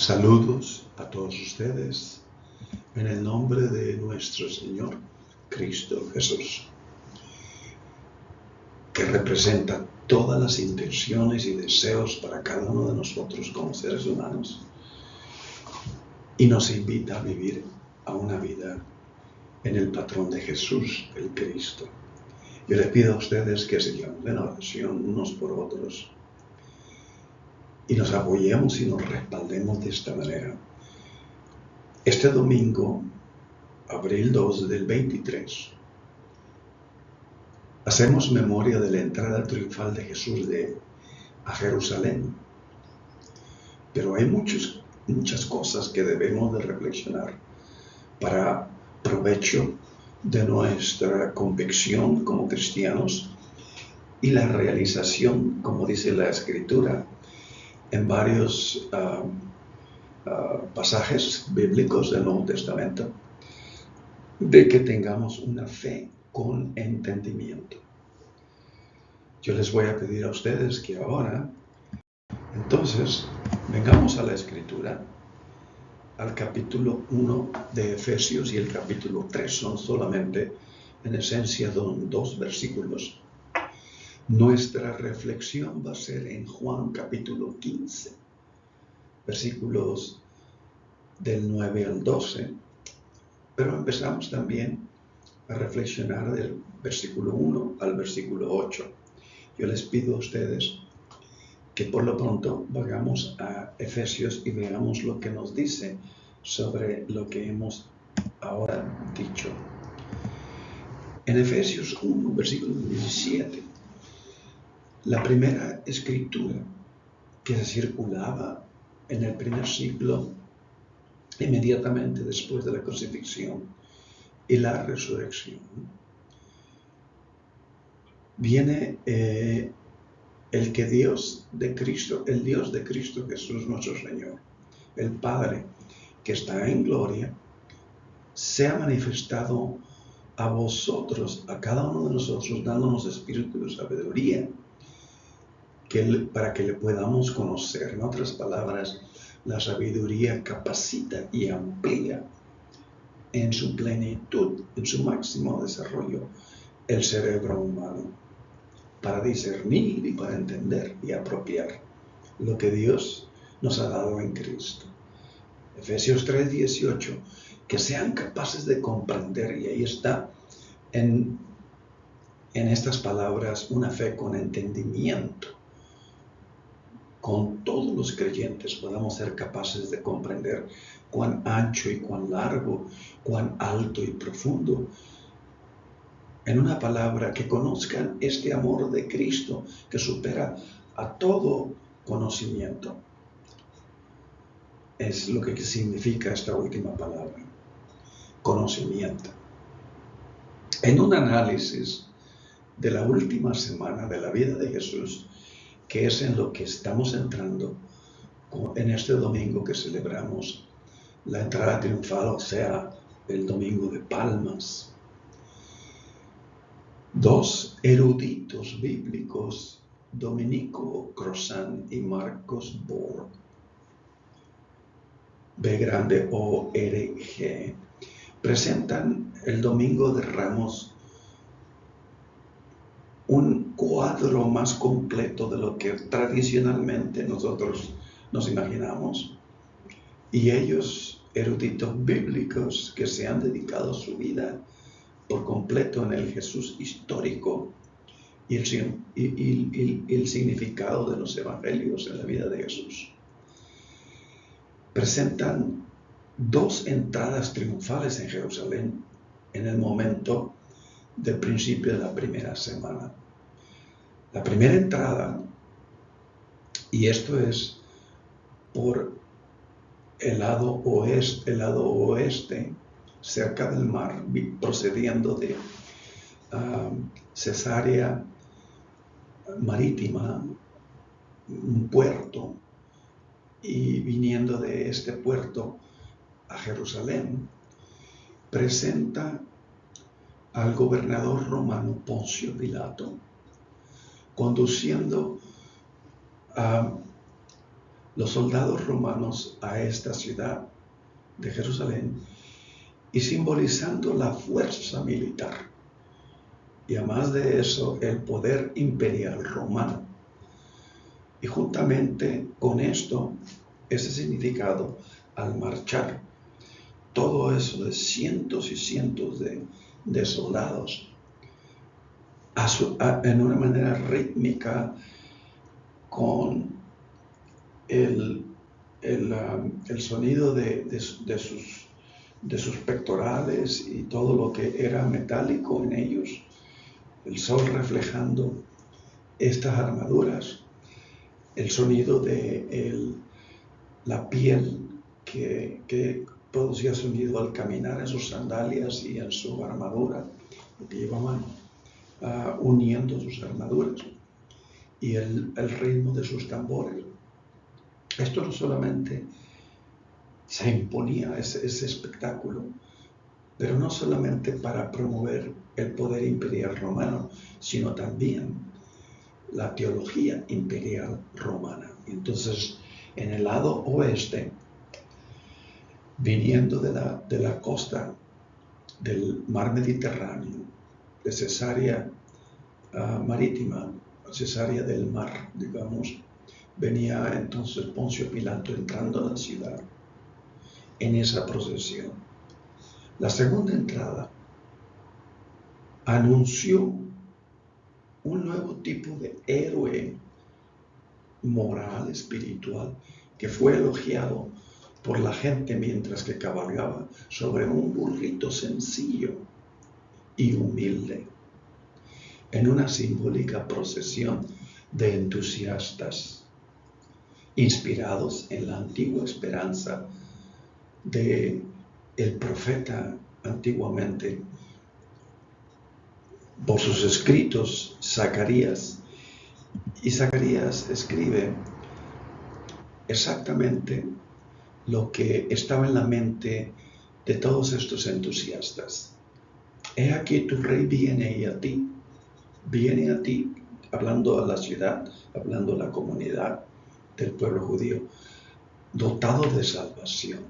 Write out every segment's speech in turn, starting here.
Saludos a todos ustedes en el nombre de nuestro Señor Cristo Jesús, que representa todas las intenciones y deseos para cada uno de nosotros como seres humanos y nos invita a vivir a una vida en el patrón de Jesús, el Cristo. Yo les pido a ustedes que sigamos en oración unos por otros y nos apoyemos y nos respaldemos de esta manera. Este domingo, abril 2 del 23, hacemos memoria de la entrada triunfal de Jesús a Jerusalén. Pero hay muchas cosas que debemos de reflexionar para provecho de nuestra convicción como cristianos y la realización, como dice la Escritura, en varios pasajes bíblicos del Nuevo Testamento, de que tengamos una fe con entendimiento. Yo les voy a pedir a ustedes que ahora, entonces, vengamos a la Escritura, al capítulo 1 de Efesios y el capítulo 3 son solamente, en esencia, dos versículos. Nuestra reflexión va a ser en Juan capítulo 15, versículos del 9 al 12, pero empezamos también a reflexionar del versículo 1 al versículo 8. Yo les pido a ustedes que por lo pronto vayamos a Efesios y veamos lo que nos dice sobre lo que hemos ahora dicho. En Efesios 1, versículo 17, la primera escritura que se circulaba en el primer siglo, inmediatamente después de la crucifixión y la resurrección, viene el Dios de Cristo Jesús nuestro Señor, el Padre que está en gloria, se ha manifestado a vosotros, a cada uno de nosotros, dándonos espíritu de sabiduría para que le podamos conocer. En otras palabras, la sabiduría capacita y amplía en su plenitud, en su máximo desarrollo, el cerebro humano, para discernir y para entender y apropiar lo que Dios nos ha dado en Cristo. Efesios 3:18, que sean capaces de comprender, y ahí está en estas palabras una fe con entendimiento. Con todos los creyentes podamos ser capaces de comprender cuán ancho y cuán largo, cuán alto y profundo. En una palabra, que conozcan este amor de Cristo que supera a todo conocimiento. Es lo que significa esta última palabra, conocimiento. En un análisis de la última semana de la vida de Jesús, que es en lo que estamos entrando en este domingo que celebramos la entrada triunfal, o sea, el domingo de Palmas. Dos eruditos bíblicos, Domenico Crossan y Marcos Borg, B-O-R-G, presentan el Domingo de Ramos un cuadro más completo de lo que tradicionalmente nosotros nos imaginamos. Y ellos, eruditos bíblicos que se han dedicado su vida por completo en el Jesús histórico y el significado de los evangelios en la vida de Jesús, presentan dos entradas triunfales en Jerusalén en el momento del principio de la primera semana. La primera entrada, y esto es por el lado oeste, cerca del mar, procediendo de Cesarea Marítima, un puerto, y viniendo de este puerto a Jerusalén, presenta al gobernador romano Poncio Pilato, conduciendo los soldados romanos a esta ciudad de Jerusalén y simbolizando la fuerza militar y además de eso el poder imperial romano. Y juntamente con esto, ese significado, al marchar todo eso de cientos y cientos de soldados en una manera rítmica con el sonido de sus pectorales y todo lo que era metálico en ellos, el sol reflejando estas armaduras, el sonido de la piel que producía sonido al caminar en sus sandalias y en su armadura, porque llevaban uniendo sus armaduras, y el ritmo de sus tambores. Esto no solamente se imponía ese espectáculo, pero no solamente para promover el poder imperial romano, sino también la teología imperial romana. Entonces, en el lado oeste, viniendo de la costa del mar Mediterráneo, de Cesarea marítima, Cesarea del mar, digamos, venía entonces Poncio Pilato entrando a la ciudad en esa procesión. La segunda entrada anunció un nuevo tipo de héroe moral, espiritual, que fue elogiado por la gente mientras que cabalgaba sobre un burrito sencillo y humilde, en una simbólica procesión de entusiastas, inspirados en la antigua esperanza de el profeta antiguamente, por sus escritos, Zacarías. Y Zacarías escribe exactamente lo que estaba en la mente de todos estos entusiastas. He aquí tu rey viene a ti, hablando a la ciudad, hablando a la comunidad del pueblo judío, dotado de salvación,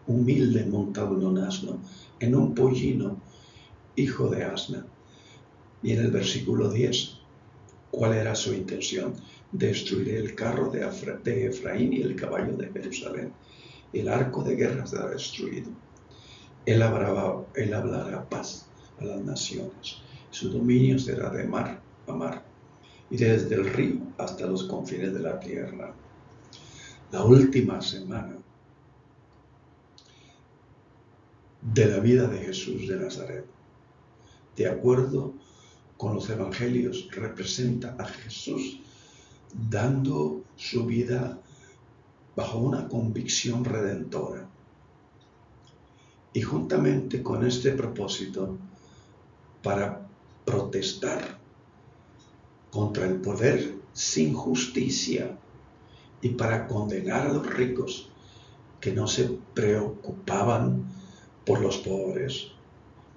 humilde, montado en un asno, en un pollino, hijo de asna. Y en el versículo 10, ¿cuál era su intención? Destruiré el carro de Efraín y el caballo de Jerusalén. El arco de guerra será destruido. Él hablará paz a las naciones. Su dominio será de mar a mar y desde el río hasta los confines de la tierra. La última semana de la vida de Jesús de Nazaret, de acuerdo con los evangelios, representa a Jesús dando su vida bajo una convicción redentora. Y juntamente con este propósito, para protestar contra el poder sin justicia y para condenar a los ricos que no se preocupaban por los pobres.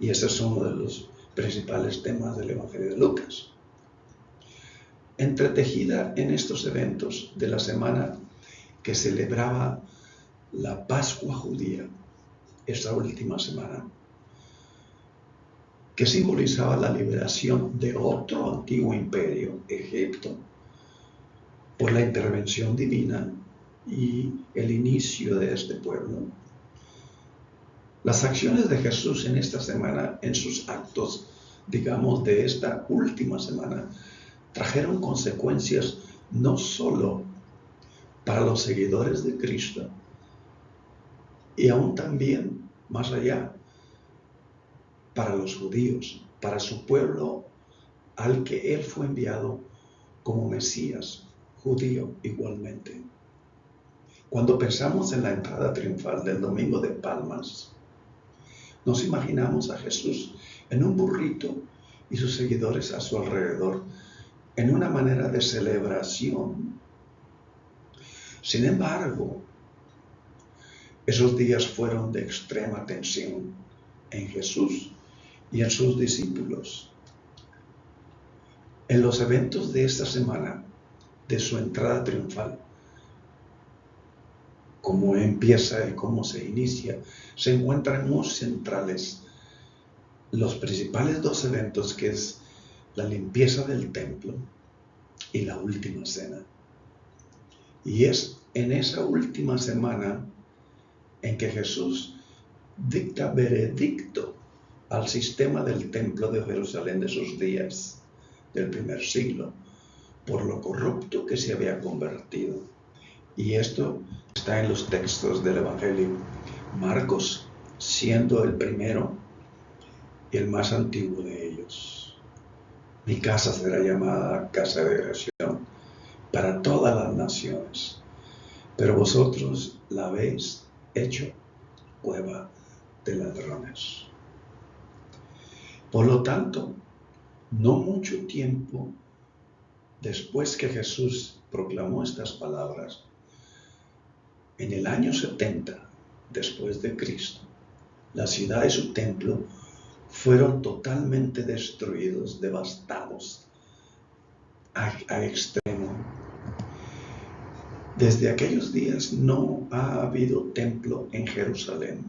Y ese es uno de los principales temas del Evangelio de Lucas. Entretejida en estos eventos de la semana que celebraba la Pascua judía, esta última semana, que simbolizaba la liberación de otro antiguo imperio, Egipto, por la intervención divina y el inicio de este pueblo. Las acciones de Jesús en esta semana, en sus actos, digamos, de esta última semana, trajeron consecuencias no solo para los seguidores de Cristo, y aún también, más allá, para los judíos, para su pueblo al que Él fue enviado como Mesías, judío igualmente. Cuando pensamos en la entrada triunfal del Domingo de Palmas, nos imaginamos a Jesús en un burrito y sus seguidores a su alrededor, en una manera de celebración. Sin embargo, esos días fueron de extrema tensión en Jesús y en sus discípulos. En los eventos de esta semana, de su entrada triunfal, cómo empieza y cómo se inicia, se encuentran muy centrales los principales dos eventos, que es la limpieza del templo y la última cena. Y es en esa última semana en que Jesús dicta veredicto al sistema del templo de Jerusalén de sus días, del primer siglo, por lo corrupto que se había convertido. Y esto está en los textos del Evangelio. Marcos, siendo el primero y el más antiguo de ellos. Mi casa será llamada casa de oración para todas las naciones, pero vosotros la habéis hecho cueva de ladrones. Por lo tanto, no mucho tiempo después que Jesús proclamó estas palabras, en el año 70 después de Cristo, la ciudad y su templo fueron totalmente destruidos, devastados a extremo. Desde aquellos días no ha habido templo en Jerusalén.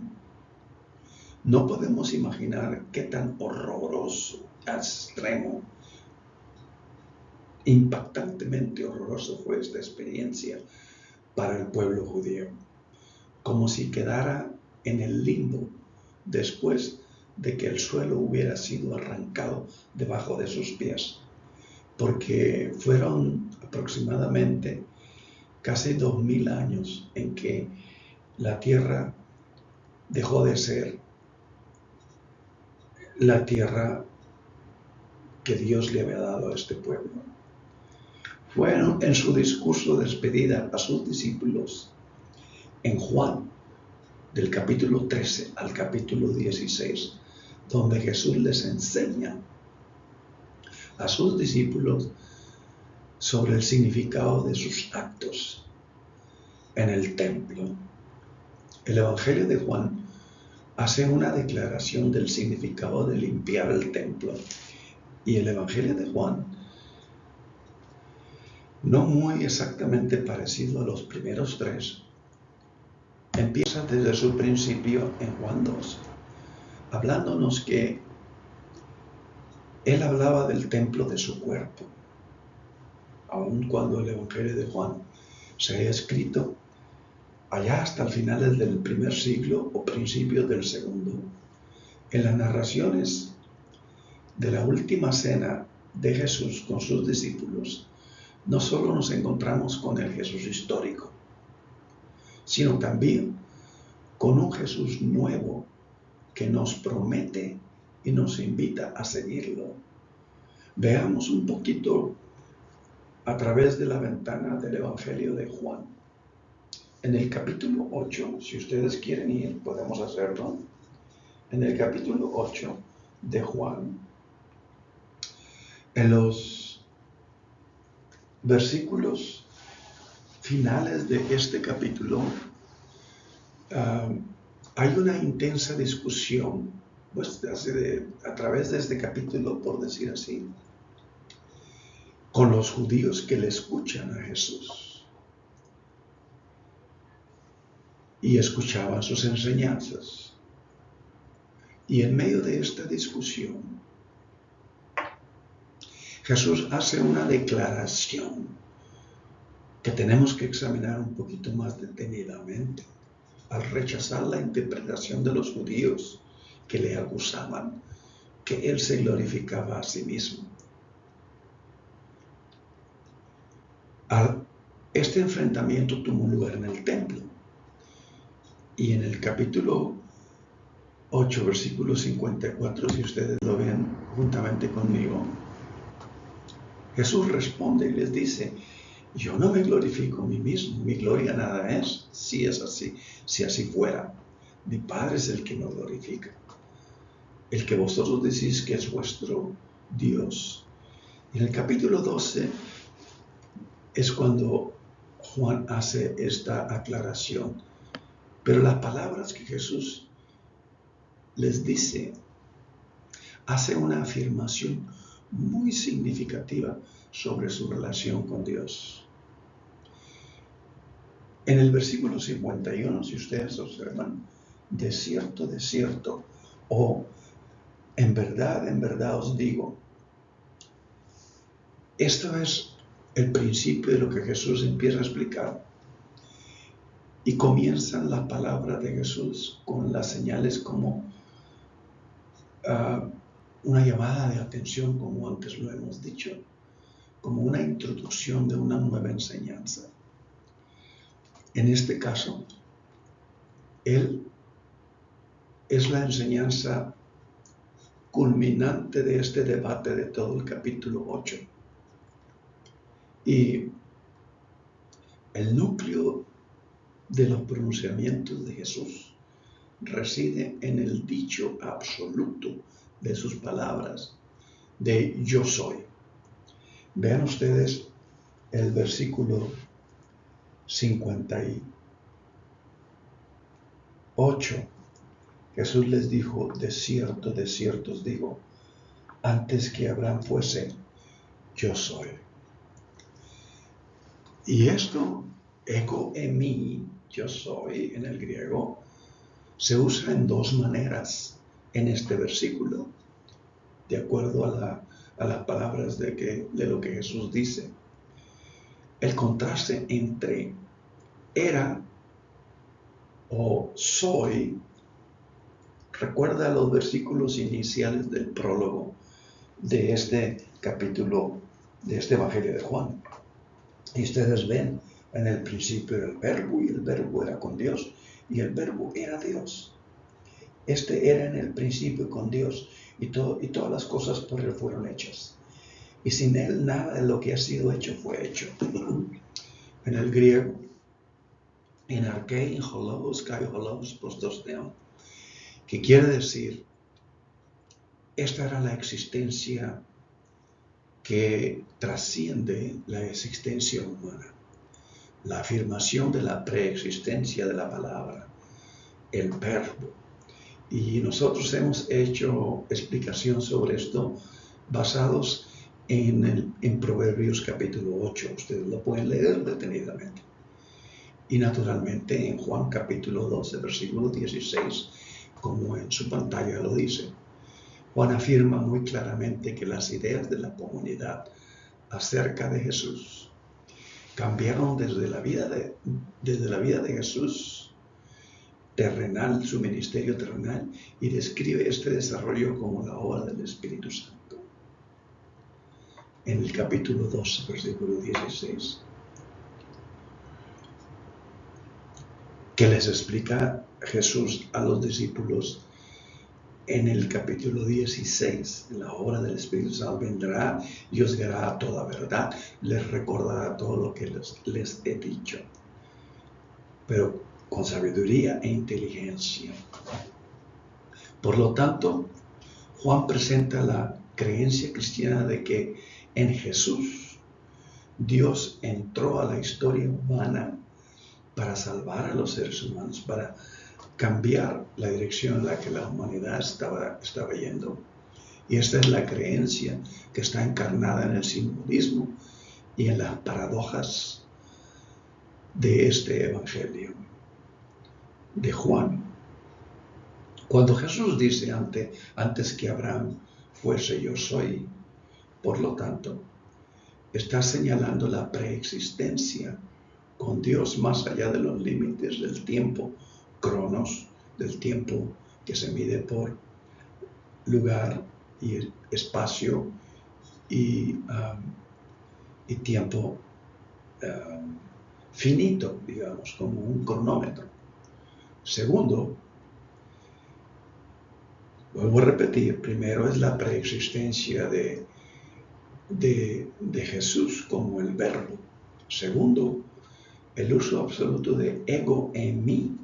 No podemos imaginar qué tan horroroso, extremo, impactantemente horroroso fue esta experiencia para el pueblo judío, como si quedara en el limbo después de que el suelo hubiera sido arrancado debajo de sus pies, porque fueron aproximadamente casi 2000 años en que la tierra dejó de ser la tierra que Dios le había dado a este pueblo. Bueno, en su discurso de despedida a sus discípulos, en Juan, del capítulo 13 al capítulo 16, donde Jesús les enseña a sus discípulos sobre el significado de sus actos en el templo. El Evangelio de Juan hace una declaración del significado de limpiar el templo, y el Evangelio de Juan, no muy exactamente parecido a los primeros tres, empieza desde su principio en Juan 2, hablándonos que él hablaba del templo de su cuerpo, aun cuando el Evangelio de Juan se haya escrito allá hasta el finales del primer siglo o principios del segundo. En las narraciones de la última cena de Jesús con sus discípulos, no solo nos encontramos con el Jesús histórico, sino también con un Jesús nuevo que nos promete y nos invita a seguirlo. Veamos un poquito a través de la ventana del Evangelio de Juan. En el capítulo 8, si ustedes quieren ir, podemos hacerlo. En el capítulo 8 de Juan, en los versículos finales de este capítulo, hay una intensa discusión, pues, a través de este capítulo, por decir así, con los judíos que le escuchan a Jesús y escuchaban sus enseñanzas. Y en medio de esta discusión, Jesús hace una declaración que tenemos que examinar un poquito más detenidamente, al rechazar la interpretación de los judíos que le acusaban que él se glorificaba a sí mismo. Este enfrentamiento tuvo lugar en el templo, y en el capítulo 8, versículo 54, si ustedes lo ven juntamente conmigo, Jesús responde y les dice: yo no me glorifico a mí mismo, mi gloria nada es, si es así, si así fuera, mi Padre es el que me glorifica, el que vosotros decís que es vuestro Dios. En el capítulo 12 es cuando Juan hace esta aclaración, pero las palabras que Jesús les dice hace una afirmación muy significativa sobre su relación con Dios. En el versículo 51, si ustedes observan, de cierto, o en verdad os digo, esto es el principio de lo que Jesús empieza a explicar. Y comienzan la palabra de Jesús con las señales como una llamada de atención, como antes lo hemos dicho, como una introducción de una nueva enseñanza. En este caso, Él es la enseñanza culminante de este debate de todo el capítulo 8. Y el núcleo de los pronunciamientos de Jesús reside en el dicho absoluto de sus palabras, de yo soy. Vean ustedes el versículo 58. Jesús les dijo, de cierto os digo, antes que Abraham fuese, yo soy. Y esto, ego eimi, yo soy, en el griego, se usa en dos maneras en este versículo, de acuerdo a las palabras de lo que Jesús dice. El contraste entre era o soy recuerda los versículos iniciales del prólogo de este capítulo, de este Evangelio de Juan. Y ustedes ven, en el principio era el verbo, y el verbo era con Dios, y el verbo era Dios. Este era en el principio con Dios, y todas las cosas por Él fueron hechas. Y sin Él nada de lo que ha sido hecho fue hecho. En el griego, en archei, en hologos, kai hologos, postosteo, que quiere decir, esta era la existencia que trasciende la existencia humana, la afirmación de la preexistencia de la palabra, el verbo. Y nosotros hemos hecho explicación sobre esto basados en Proverbios capítulo 8. Ustedes lo pueden leer detenidamente. Y naturalmente en Juan capítulo 12, versículo 16, como en su pantalla lo dice. Juan afirma muy claramente que las ideas de la comunidad acerca de Jesús cambiaron desde la vida de Jesús terrenal, su ministerio terrenal, y describe este desarrollo como la obra del Espíritu Santo. En el capítulo 12, versículo 16, que les explica Jesús a los discípulos en el capítulo 16, la obra del Espíritu Santo vendrá y os guiará a toda verdad, les recordará todo lo que les he dicho, pero con sabiduría e inteligencia. Por lo tanto, Juan presenta la creencia cristiana de que en Jesús Dios entró a la historia humana para salvar a los seres humanos, para cambiar la dirección en la que la humanidad estaba yendo. Y esta es la creencia que está encarnada en el simbolismo y en las paradojas de este Evangelio de Juan. Cuando Jesús dice antes que Abraham fuese, yo soy, por lo tanto, está señalando la preexistencia con Dios más allá de los límites del tiempo, cronos, del tiempo que se mide por lugar y espacio y tiempo finito, digamos, como un cronómetro. Segundo, vuelvo a repetir, primero es la preexistencia de Jesús como el verbo. Segundo, el uso absoluto de ego en mí,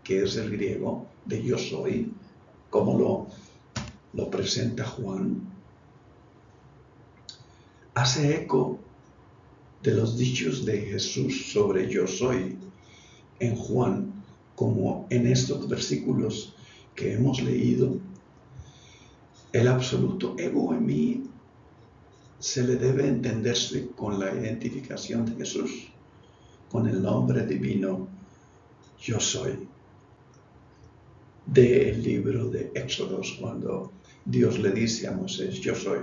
que es el griego de yo soy, como lo presenta Juan, hace eco de los dichos de Jesús sobre yo soy en Juan, como en estos versículos que hemos leído. El absoluto ego en mí se le debe entenderse con la identificación de Jesús con el nombre divino Yo Soy del libro de Éxodos, cuando Dios le dice a Moisés, Yo soy.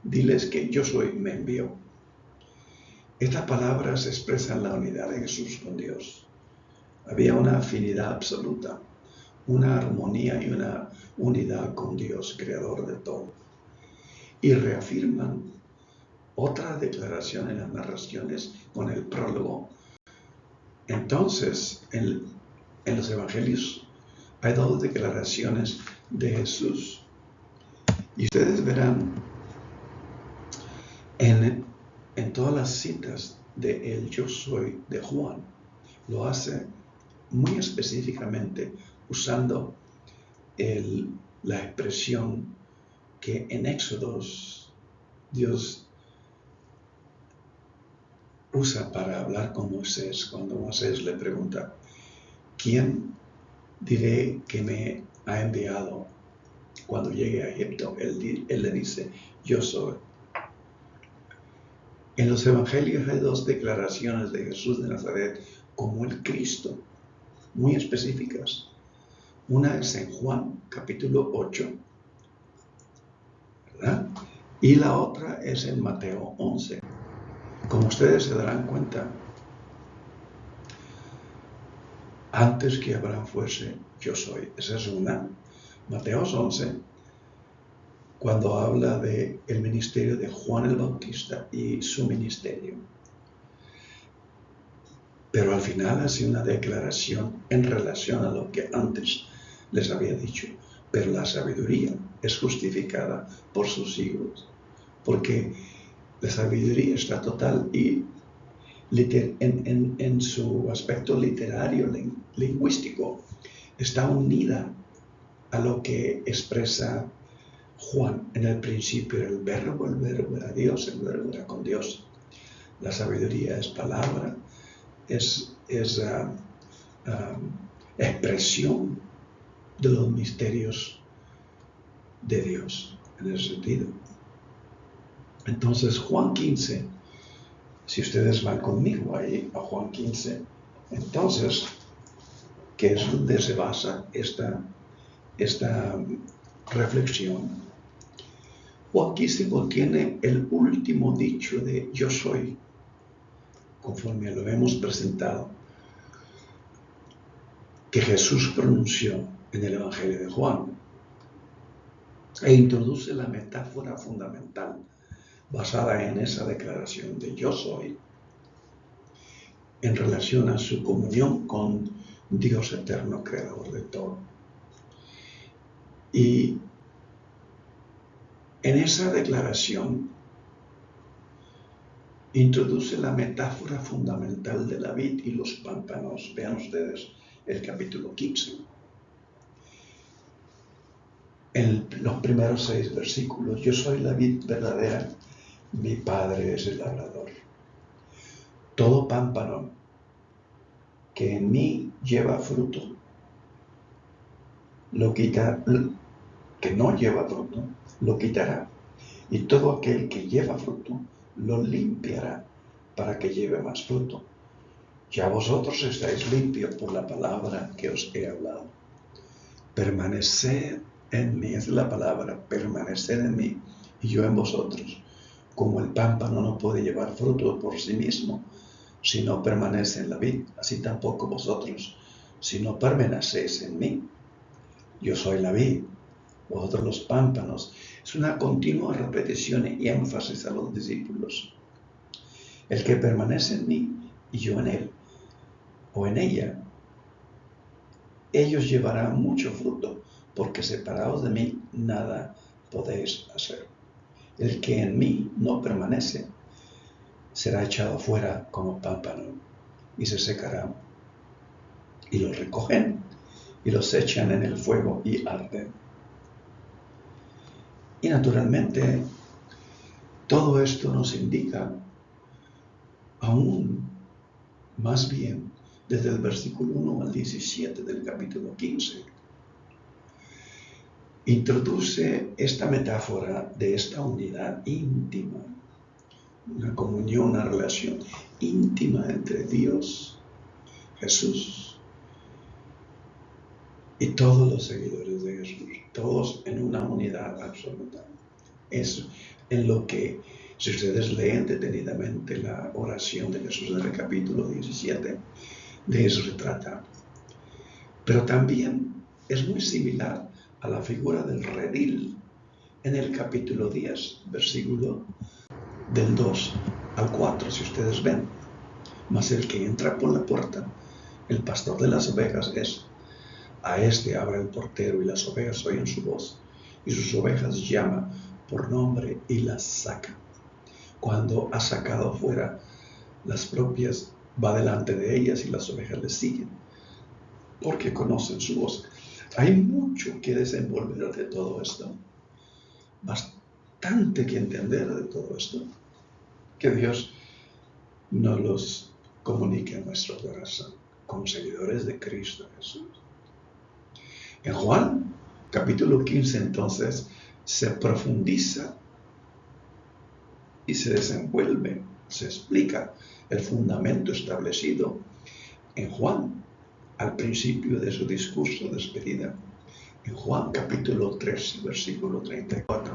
Diles que Yo Soy me envió. Estas palabras expresan la unidad de Jesús con Dios. Había una afinidad absoluta, una armonía y una unidad con Dios, creador de todo. Y reafirman otra declaración en las narraciones con el prólogo. Entonces, en los evangelios hay dos declaraciones de Jesús. Y ustedes verán en todas las citas de el Yo Soy de Juan, lo hace muy específicamente usando la expresión que en Éxodos Dios usa para hablar con Moisés, cuando Moisés le pregunta, ¿quién diré que me ha enviado cuando llegue a Egipto? Él le dice, Yo soy. En los evangelios hay dos declaraciones de Jesús de Nazaret como el Cristo, muy específicas. Una es en Juan, capítulo 8, ¿verdad? Y la otra es en Mateo 11. Como ustedes se darán cuenta, antes que Abraham fuese, yo soy. Esa es una. Mateo 11, cuando habla del ministerio de Juan el Bautista y su ministerio. Pero al final hace una declaración en relación a lo que antes les había dicho. Pero la sabiduría es justificada por sus hijos, porque la sabiduría está total y en su aspecto literario, lingüístico, está unida a lo que expresa Juan. En el principio era el verbo era Dios, el verbo era con Dios. La sabiduría es palabra, es expresión de los misterios de Dios, en ese sentido. Entonces, Juan 15, si ustedes van conmigo ahí a Juan 15, entonces, que es donde se basa esta reflexión. Juan 15 contiene el último dicho de Yo Soy, conforme lo hemos presentado, que Jesús pronunció en el Evangelio de Juan, e introduce la metáfora fundamental basada en esa declaración de Yo Soy, en relación a su comunión con Dios eterno, creador de todo. Y en esa declaración introduce la metáfora fundamental de la vid y los pámpanos. Vean ustedes el capítulo 15. En los primeros 6 versículos, yo soy la vid verdadera, mi Padre es el labrador. Todo pámpano que en mí lleva fruto, que no lleva fruto, lo quitará. Y todo aquel que lleva fruto, lo limpiará para que lleve más fruto. Ya vosotros estáis limpios por la palabra que os he hablado. Permaneced en mí, es la palabra, permaneced en mí y yo en vosotros. Como el pámpano no puede llevar fruto por sí mismo, si no permanece en la vid, así tampoco vosotros, si no permanecéis en mí. Yo soy la vid, vosotros los pámpanos. Es una continua repetición y énfasis a los discípulos. El que permanece en mí y yo en él, o en ella, ellos llevarán mucho fruto, porque separados de mí nada podéis hacer. El que en mí no permanece será echado fuera como pámpano y se secará. Y los recogen y los echan en el fuego y arden. Y naturalmente, todo esto nos indica aún más bien desde el versículo 1 al 17 del capítulo 15. Introduce esta metáfora de esta unidad íntima una comunión, una relación íntima entre Dios, Jesús y todos los seguidores de Jesús, todos en una unidad absoluta. Es en lo que, si ustedes leen detenidamente la oración de Jesús en el capítulo 17, de eso se trata. Pero también es muy similar a la figura del redil en el capítulo 10, versículo del 2 al 4, si ustedes ven. Mas el que entra por la puerta, el pastor de las ovejas es. A este abre el portero y las ovejas oyen su voz, y sus ovejas llama por nombre y las saca. Cuando ha sacado fuera las propias, va delante de ellas y las ovejas le siguen, porque conocen su voz. Hay mucho que desenvolver de todo esto, bastante que entender de todo esto, que Dios nos los comunique en nuestro corazón, como seguidores de Cristo Jesús. En Juan, capítulo 15, entonces, se profundiza y se desenvuelve, se explica el fundamento establecido en Juan, al principio de su discurso de despedida, en Juan capítulo 13, versículo 34,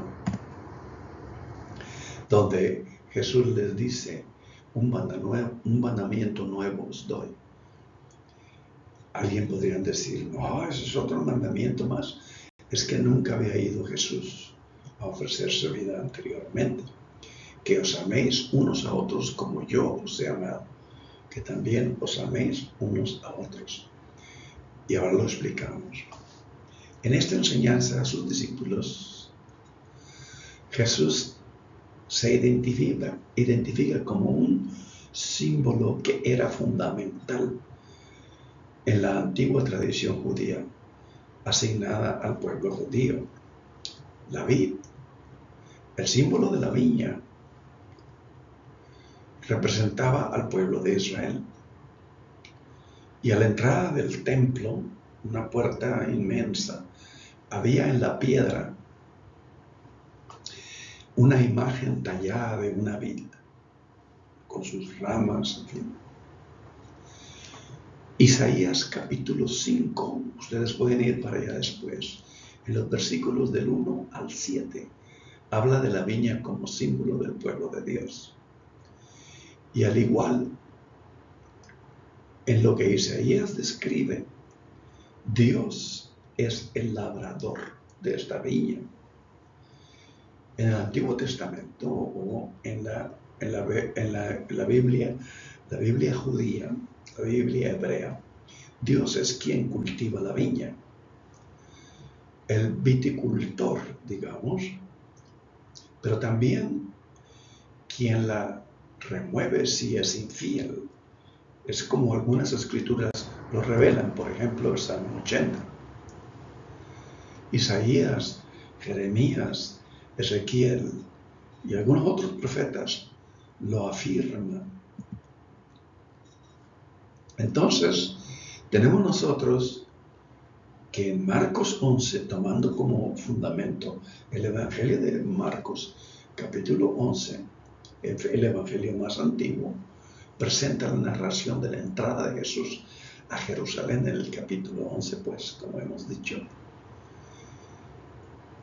donde Jesús les dice, un mandamiento nuevo os doy. Alguien podría decir, no, ese es otro mandamiento más. Es que nunca había ido Jesús a ofrecer su vida anteriormente. Que os améis unos a otros como yo os he amado, que también os améis unos a otros. Y ahora lo explicamos. En esta enseñanza a sus discípulos, Jesús se identifica como un símbolo que era fundamental en la antigua tradición judía, asignada al pueblo judío, la vid. El símbolo de la viña representaba al pueblo de Israel. Y a la entrada del templo, una puerta inmensa, había en la piedra una imagen tallada de una vid, con sus ramas, en fin. Isaías capítulo 5, ustedes pueden ir para allá después, en los versículos del 1 al 7, habla de la viña como símbolo del pueblo de Dios. Y al igual, en lo que Isaías describe, Dios es el labrador de esta viña. En el Antiguo Testamento o en la Biblia judía, la Biblia hebrea, Dios es quien cultiva la viña, el viticultor, digamos, pero también quien la remueve si es infiel. Es como algunas escrituras lo revelan, por ejemplo, el Salmo 80. Isaías, Jeremías, Ezequiel y algunos otros profetas lo afirman. Entonces, tenemos nosotros que en Marcos 11, tomando como fundamento el Evangelio de Marcos, capítulo 11, el Evangelio más antiguo, presenta la narración de la entrada de Jesús a Jerusalén en el capítulo 11, pues, como hemos dicho,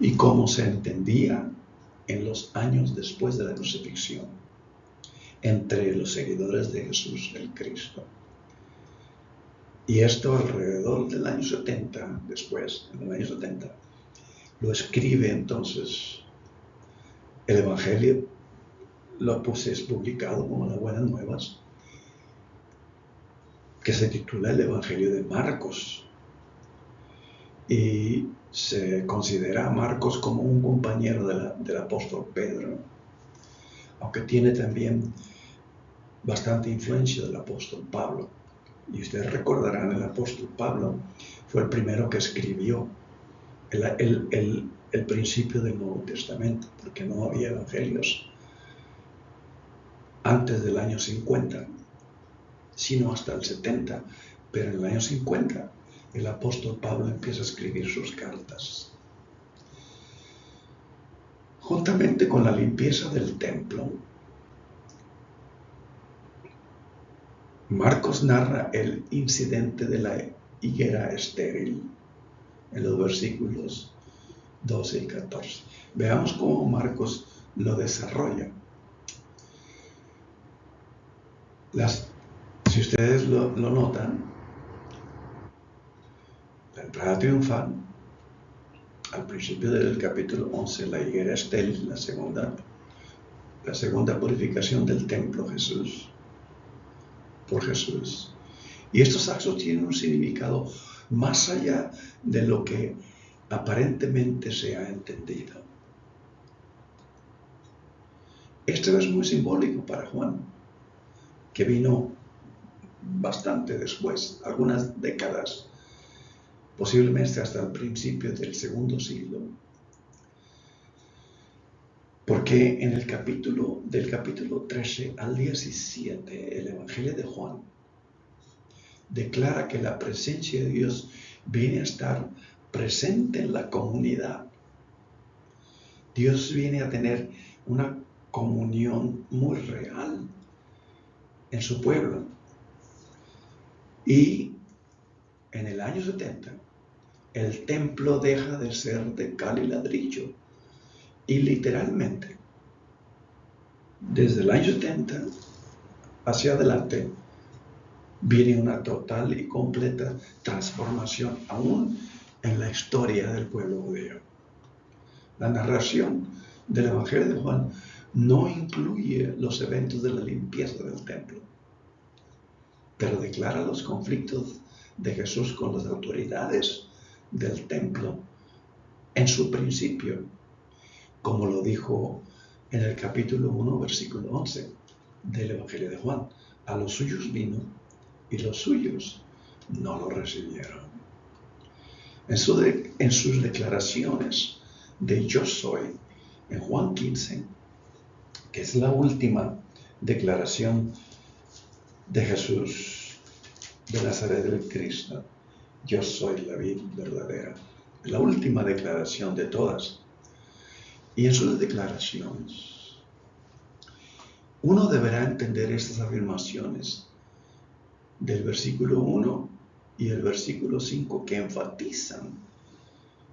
y cómo se entendía en los años después de la crucifixión entre los seguidores de Jesús el Cristo. Y esto alrededor del año 70, después, en el año 70, lo escribe entonces el Evangelio, es publicado como las Buenas Nuevas, que se titula el Evangelio de Marcos. Y se considera a Marcos como un compañero del apóstol Pedro, aunque tiene también bastante influencia del apóstol Pablo. Y ustedes recordarán, el apóstol Pablo fue el primero que escribió el principio del Nuevo Testamento, porque no había evangelios antes del año 50, sino hasta el 70, pero en el año 50 el apóstol Pablo empieza a escribir sus cartas. Juntamente con la limpieza del templo, Marcos narra el incidente de la higuera estéril en los versículos 12 y 14. Veamos cómo Marcos lo desarrolla. Si ustedes lo notan, la entrada triunfal, al principio del capítulo 11, la higuera estéril, la segunda purificación del templo por Jesús. Y estos actos tienen un significado más allá de lo que aparentemente se ha entendido. Esto es muy simbólico para Juan, que vino bastante después, algunas décadas, posiblemente hasta el principio del segundo siglo. Porque en el del capítulo 13 al 17, el Evangelio de Juan declara que la presencia de Dios viene a estar presente en la comunidad. Dios viene a tener una comunión muy real en su pueblo. Y en el año 70, el templo deja de ser de cal y ladrillo. Y literalmente, desde el año 70 hacia adelante, viene una total y completa transformación aún en la historia del pueblo judío. La narración del Evangelio de Juan no incluye los eventos de la limpieza del templo, pero declara los conflictos de Jesús con las autoridades del templo en su principio, como lo dijo en el capítulo 1, versículo 11 del Evangelio de Juan. A los suyos vino y los suyos no lo recibieron. En sus declaraciones de yo soy, en Juan 15, que es la última declaración de Jesús de Nazaret del Cristo, yo soy la vid verdadera, la última declaración de todas. Y en sus declaraciones, uno deberá entender estas afirmaciones del versículo 1 y el versículo 5 que enfatizan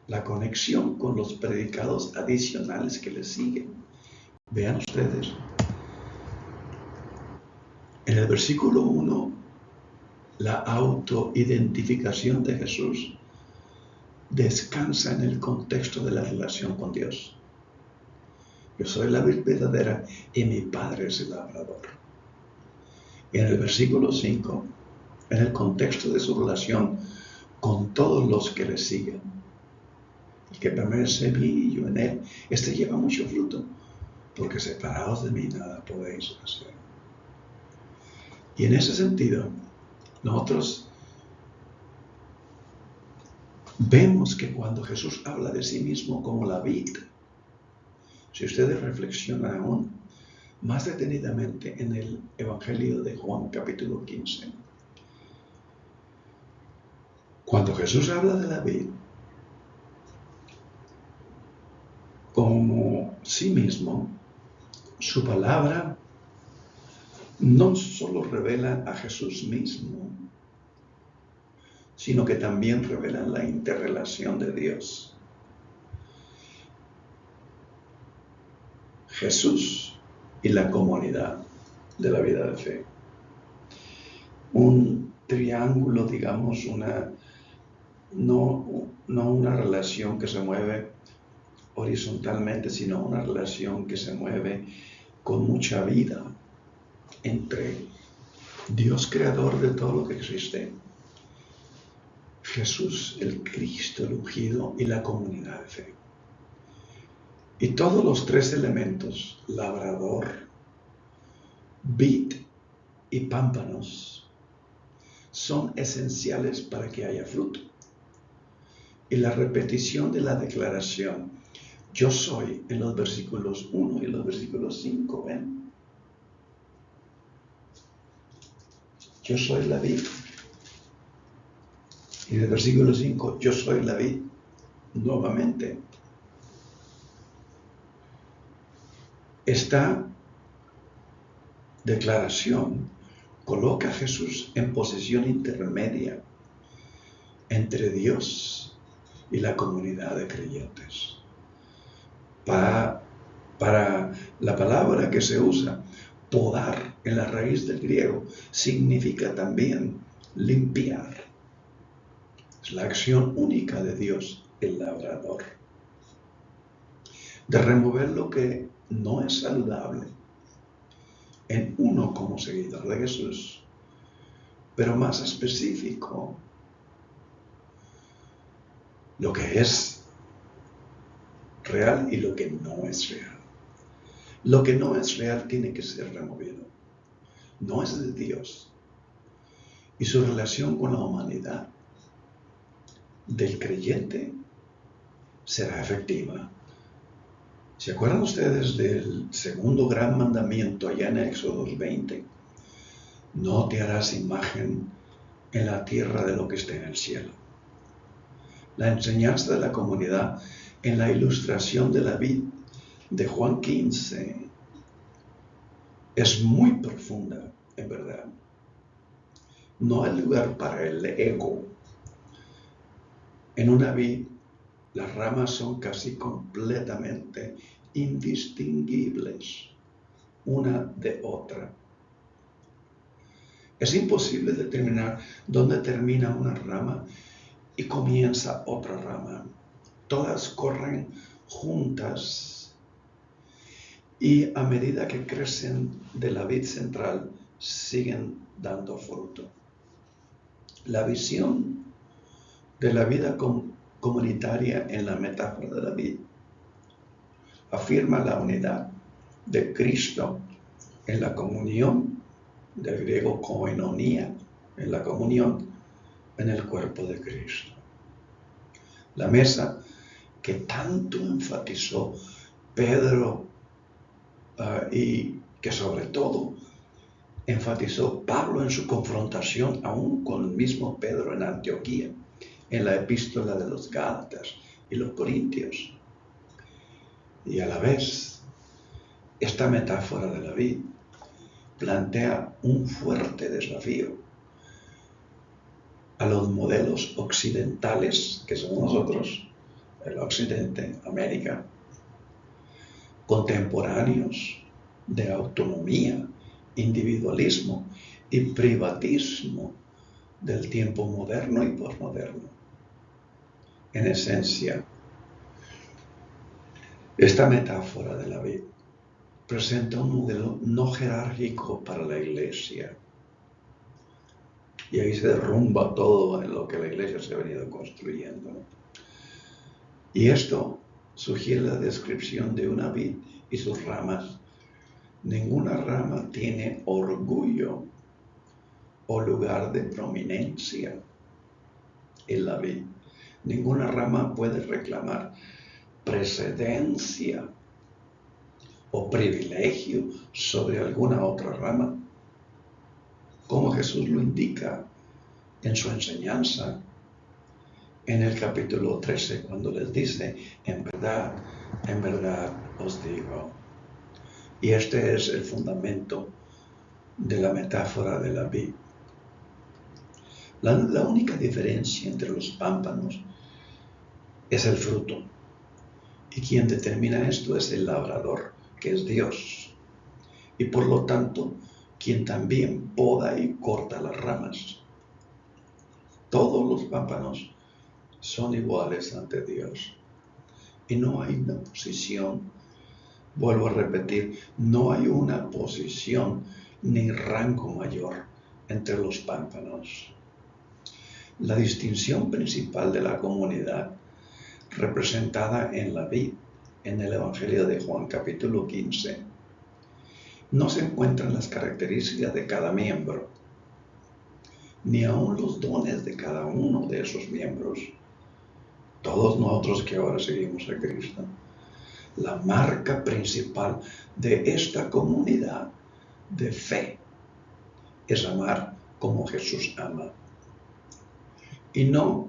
la conexión con los predicados adicionales que le siguen. Vean ustedes, en el versículo 1, la autoidentificación de Jesús descansa en el contexto de la relación con Dios. Yo soy la vid verdadera y mi Padre es el labrador. Y en el versículo 5, en el contexto de su relación con todos los que le siguen. El que permanece en mí y yo en él, este lleva mucho fruto, porque separados de mí nada podéis hacer. Y en ese sentido, nosotros vemos que cuando Jesús habla de sí mismo como la vid, si ustedes reflexionan aún más detenidamente en el Evangelio de Juan capítulo 15, cuando Jesús habla de la vid como sí mismo, su palabra no solo revela a Jesús mismo, sino que también revela la interrelación de Dios. Jesús y la comunidad de la vida de fe. Un triángulo, digamos, no una relación que se mueve horizontalmente, sino una relación que se mueve con mucha vida entre Dios creador de todo lo que existe, Jesús, el Cristo, el ungido, y la comunidad de fe. Y todos los tres elementos, labrador, vid y pámpanos, son esenciales para que haya fruto. Y la repetición de la declaración, yo soy, en los versículos 1 y los versículos 5, ¿ven? Yo soy la vid. Y en el versículo 5, yo soy la vid, nuevamente. Esta declaración coloca a Jesús en posición intermedia entre Dios y la comunidad de creyentes. Para la palabra que se usa, podar en la raíz del griego, significa también limpiar. Es la acción única de Dios, el labrador, de remover lo que no es saludable en uno como seguidor de Jesús, pero más específico, lo que es real y lo que no es real. Lo que no es real tiene que ser removido. No es de Dios. Y su relación con la humanidad del creyente será efectiva. ¿Se acuerdan ustedes del segundo gran mandamiento allá en Éxodo 20? No te harás imagen en la tierra de lo que esté en el cielo. La enseñanza de la comunidad en la ilustración de la vid de Juan 15 es muy profunda, en verdad. No hay lugar para el ego. En una vid, las ramas son casi completamente indistinguibles una de otra. Es imposible determinar dónde termina una rama y comienza otra rama. Todas corren juntas y a medida que crecen de la vid central, siguen dando fruto. La visión de la vida comunitaria en la metáfora de la vid afirma la unidad de Cristo en la comunión, del griego koinonia, en la comunión en el cuerpo de Cristo. La mesa que tanto enfatizó Pedro y que sobre todo enfatizó Pablo en su confrontación aún con el mismo Pedro en Antioquía, en la epístola de los Gálatas y los Corintios. Y a la vez, esta metáfora de la vid plantea un fuerte desafío a los modelos occidentales, que somos nosotros, el Occidente, América, contemporáneos de autonomía, individualismo y privatismo del tiempo moderno y posmoderno. En esencia, esta metáfora de la vid presenta un modelo no jerárquico para la iglesia. Y ahí se derrumba todo en lo que la iglesia se ha venido construyendo. Y esto sugiere la descripción de una vid y sus ramas. Ninguna rama tiene orgullo o lugar de prominencia en la vid. Ninguna rama puede reclamar precedencia o privilegio sobre alguna otra rama, como Jesús lo indica en su enseñanza en el capítulo 13, cuando les dice, en verdad os digo. Y este es el fundamento de la metáfora de la vid. La única diferencia entre los pámpanos es el fruto. Y quien determina esto es el labrador, que es Dios. Y por lo tanto, quien también poda y corta las ramas. Todos los pámpanos son iguales ante Dios. Y no hay una posición, vuelvo a repetir, no hay una posición ni rango mayor entre los pámpanos. La distinción principal de la comunidad, representada en la vid, en el Evangelio de Juan capítulo 15, no se encuentran las características de cada miembro, ni aun los dones de cada uno de esos miembros. Todos nosotros que ahora seguimos a Cristo. La marca principal de esta comunidad de fe es amar como Jesús ama. Y no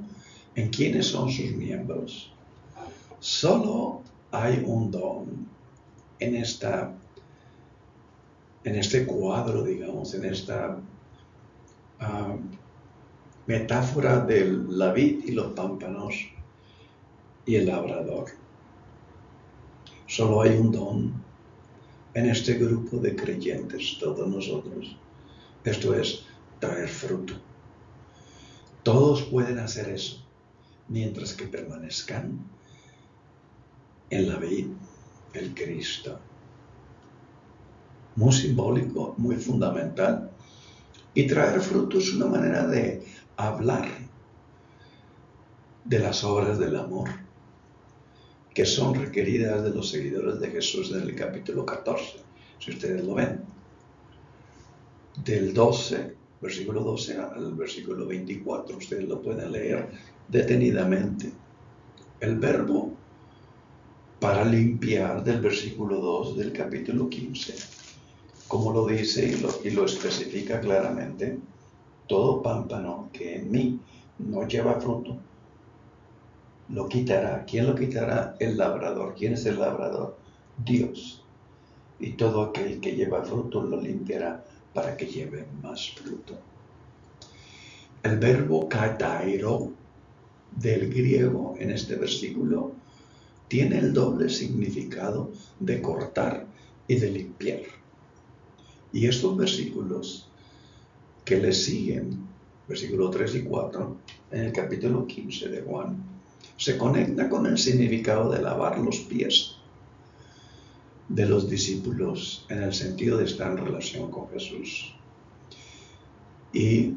en quiénes son sus miembros. Solo hay un don en este cuadro, digamos, en esta ah, metáfora de la vid y los pámpanos y el labrador. Solo hay un don en este grupo de creyentes, todos nosotros. Esto es traer fruto. Todos pueden hacer eso mientras que permanezcan en la vid, el Cristo. Muy simbólico, muy fundamental. Y traer fruto es una manera de hablar de las obras del amor que son requeridas de los seguidores de Jesús en el capítulo 14, si ustedes lo ven. Del 12, versículo 12 al versículo 24, ustedes lo pueden leer detenidamente. El verbo para limpiar del versículo 2 del capítulo 15, como lo dice y lo especifica claramente, todo pámpano que en mí no lleva fruto, lo quitará. ¿Quién lo quitará? El labrador. ¿Quién es el labrador? Dios. Y todo aquel que lleva fruto lo limpiará para que lleve más fruto. El verbo katairo del griego en este versículo tiene el doble significado de cortar y de limpiar. Y estos versículos que le siguen, versículos 3 y 4, en el capítulo 15 de Juan, se conecta con el significado de lavar los pies de los discípulos en el sentido de estar en relación con Jesús. Y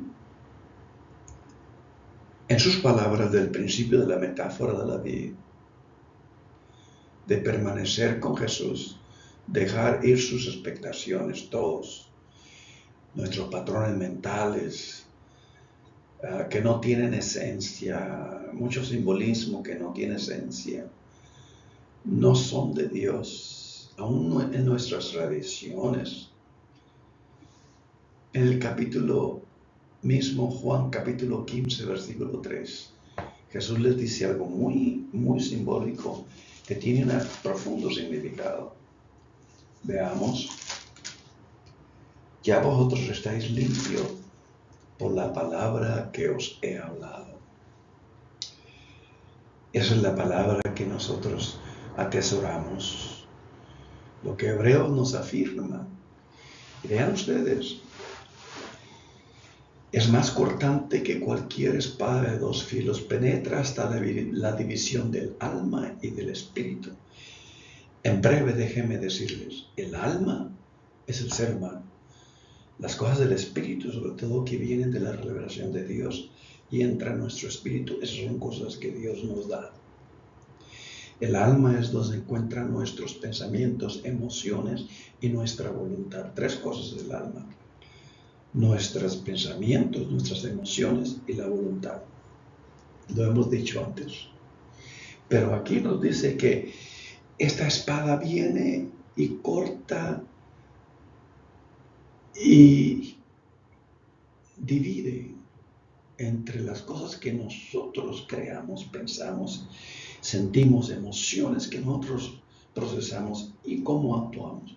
en sus palabras del principio de la metáfora de la vida, de permanecer con Jesús, dejar ir sus expectaciones, todos, nuestros patrones mentales, que no tienen esencia, mucho simbolismo que no tiene esencia, no son de Dios, aún en nuestras tradiciones. En el capítulo mismo, Juan capítulo 15, versículo 3, Jesús les dice algo muy, muy simbólico que tiene un profundo significado. Veamos. Ya vosotros estáis limpios por la palabra que os he hablado. Esa es la palabra que nosotros atesoramos. Lo que Hebreos nos afirma. Vean ustedes, es más cortante que cualquier espada de dos filos, penetra hasta la división del alma y del espíritu. En breve déjenme decirles, el alma es el ser humano. Las cosas del espíritu, sobre todo que vienen de la revelación de Dios y entra en nuestro espíritu, esas son cosas que Dios nos da. El alma es donde se encuentran nuestros pensamientos, emociones y nuestra voluntad. Tres cosas del alma. Nuestros pensamientos, nuestras emociones y la voluntad. Lo hemos dicho antes. Pero aquí nos dice que esta espada viene y corta y divide entre las cosas que nosotros creamos, pensamos, sentimos, emociones que nosotros procesamos y cómo actuamos,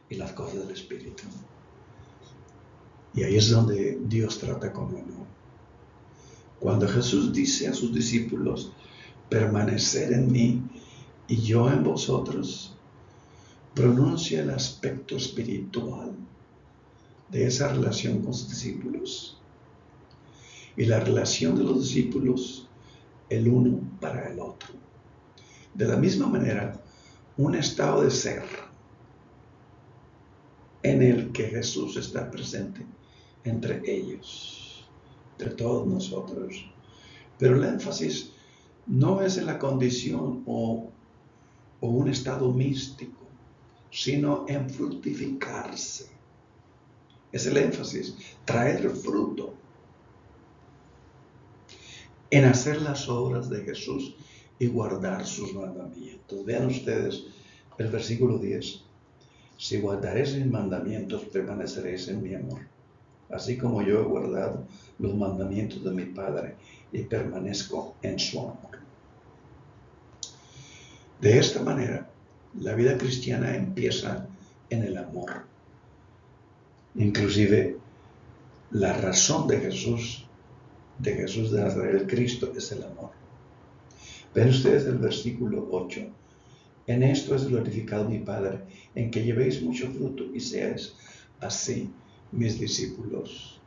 y las cosas del espíritu. Y ahí es donde Dios trata con uno. Cuando Jesús dice a sus discípulos, permanecer en mí y yo en vosotros, pronuncia el aspecto espiritual de esa relación con sus discípulos. Y la relación de los discípulos, el uno para el otro. De la misma manera, un estado de ser en el que Jesús está presente entre ellos, entre todos nosotros. Pero el énfasis no es en la condición o un estado místico, sino en fructificarse. Es el énfasis, traer fruto, en hacer las obras de Jesús y guardar sus mandamientos. Vean ustedes el versículo 10. Si guardaréis mis mandamientos, permaneceréis en mi amor, así como yo he guardado los mandamientos de mi Padre y permanezco en su amor. De esta manera, la vida cristiana empieza en el amor. Inclusive, La razón de Jesús de Nazaret, el Cristo, es el amor. Ven ustedes el versículo 8. En esto es glorificado mi Padre, en que llevéis mucho fruto y seáis así mis discípulos.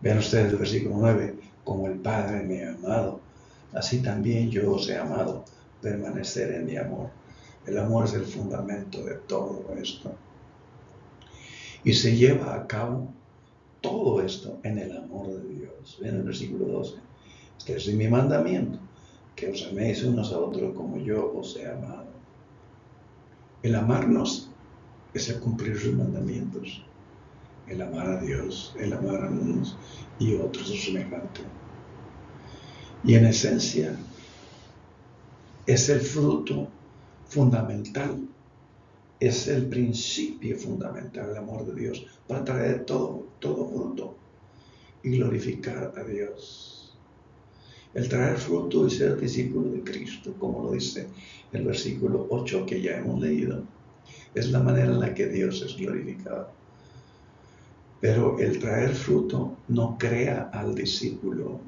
Vean ustedes el versículo 9. Como el Padre me ha amado, así también yo os he amado. Permanecer en mi amor. El amor es el fundamento de todo esto. Y se lleva a cabo todo esto en el amor de Dios. Ven el versículo 12. Este es mi mandamiento, que os améis unos a otros como yo os he amado. El amarnos es el cumplir sus mandamientos. El amar a Dios, el amar a unos y otros a semejante. Y en esencia es el fruto fundamental, es el principio fundamental del amor de Dios para traer todo fruto y glorificar a Dios. El traer fruto y ser discípulo de Cristo, como lo dice el versículo 8 que ya hemos leído, es la manera en la que Dios es glorificado. Pero el traer fruto no crea al discípulo.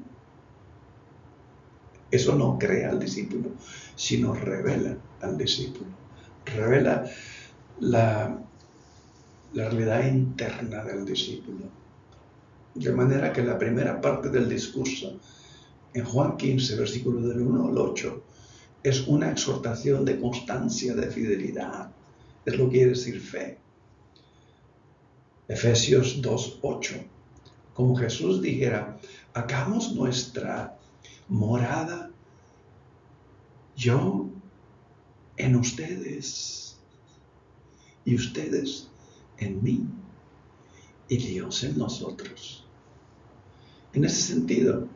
Eso no crea al discípulo, sino revela al discípulo. Revela la realidad interna del discípulo. De manera que la primera parte del discurso, en Juan 15, versículos del 1 al 8, es una exhortación de constancia, de fidelidad. Es lo que quiere decir fe. Efesios 2, 8. Como Jesús dijera, hagamos nuestra morada, yo en ustedes y ustedes en mí y Dios en nosotros. En ese sentido,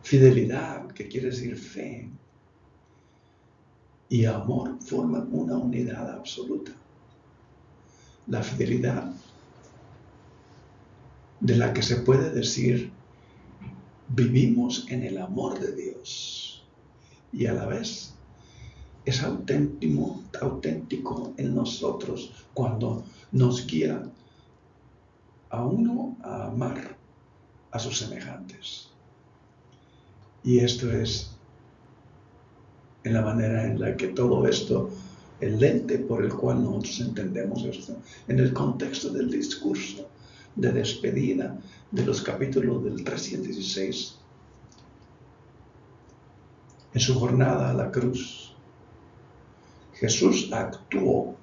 fidelidad, que quiere decir fe, y amor forman una unidad absoluta. La fidelidad, de la que se puede decir, vivimos en el amor de Dios y a la vez es auténtico en nosotros cuando nos guía a uno a amar a sus semejantes. Y esto es en la manera en la que todo esto, el lente por el cual nosotros entendemos esto, en el contexto del discurso de despedida de los capítulos del 316, en su jornada a la cruz, Jesús actuó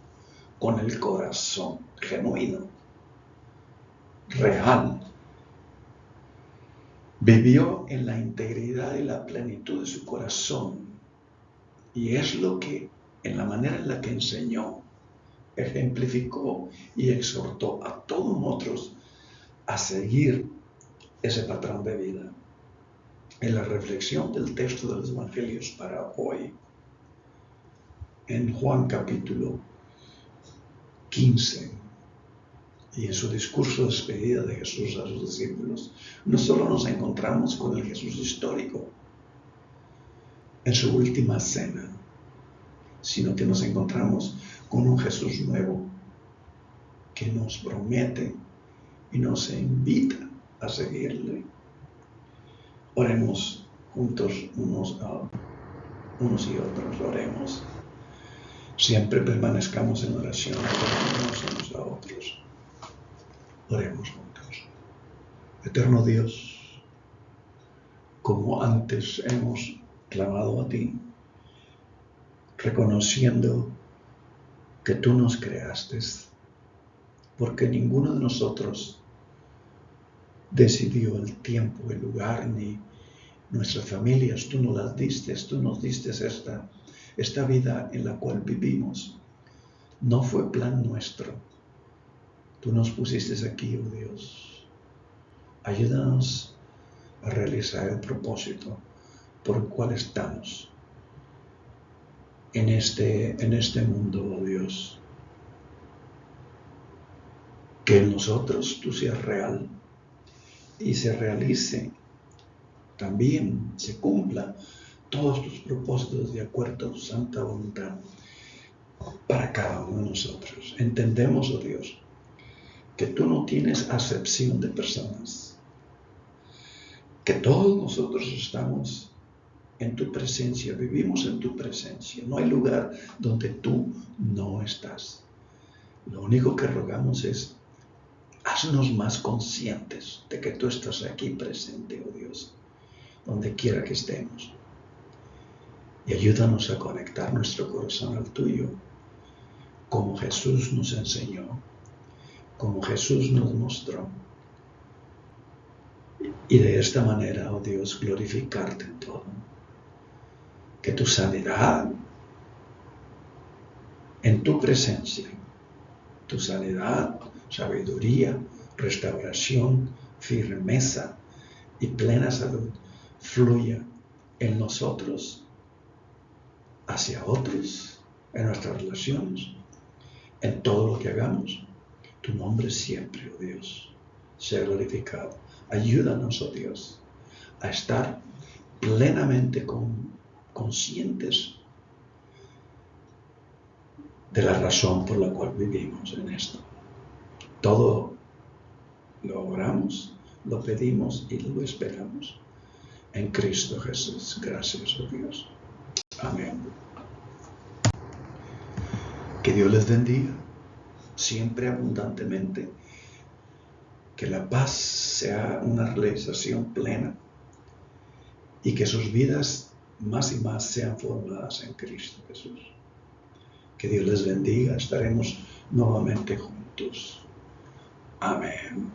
con el corazón genuino, real. Vivió en la integridad y la plenitud de su corazón. Y es lo que, en la manera en la que enseñó, ejemplificó y exhortó a todos nosotros a seguir ese patrón de vida. En la reflexión del texto de los evangelios para hoy, en Juan capítulo 15, y en su discurso de despedida de Jesús a sus discípulos, no solo nos encontramos con el Jesús histórico en su última cena, sino que nos encontramos con un Jesús nuevo que nos promete y nos invita a seguirle. Oremos juntos unos y otros, oremos. Siempre permanezcamos en oración unos a otros. Oremos juntos. Eterno Dios, como antes hemos clamado a ti, reconociendo que tú nos creaste, porque ninguno de nosotros decidió el tiempo, el lugar, ni nuestras familias. Tú nos las diste, tú nos diste esta vida en la cual vivimos. No fue plan nuestro. Tú nos pusiste aquí, oh Dios. Ayúdanos a realizar el propósito por el cual estamos en este mundo, oh Dios. Que en nosotros tú seas real y se realice, también se cumpla todos tus propósitos de acuerdo a tu santa voluntad para cada uno de nosotros. Entendemos, oh Dios, que tú no tienes acepción de personas, que todos nosotros estamos en tu presencia, vivimos en tu presencia. No hay lugar donde tú no estás. Lo único que rogamos es, haznos más conscientes de que tú estás aquí presente, oh Dios, donde quiera que estemos. Y ayúdanos a conectar nuestro corazón al tuyo, como Jesús nos enseñó, como Jesús nos mostró. Y de esta manera, oh Dios, glorificarte en todo. Que tu sanidad en tu presencia, tu sanidad, sabiduría, restauración, firmeza y plena salud fluya en nosotros, hacia otros, en nuestras relaciones, en todo lo que hagamos. Tu nombre siempre, oh Dios, sea glorificado. Ayúdanos, oh Dios, a estar plenamente conscientes de la razón por la cual vivimos en esto. Todo lo oramos, lo pedimos y lo esperamos en Cristo Jesús. Gracias, oh Dios. Amén. Que Dios les bendiga siempre abundantemente. Que la paz sea una realización plena y que sus vidas más y más sean formadas en Cristo Jesús. Que Dios les bendiga. Estaremos nuevamente juntos. Amén.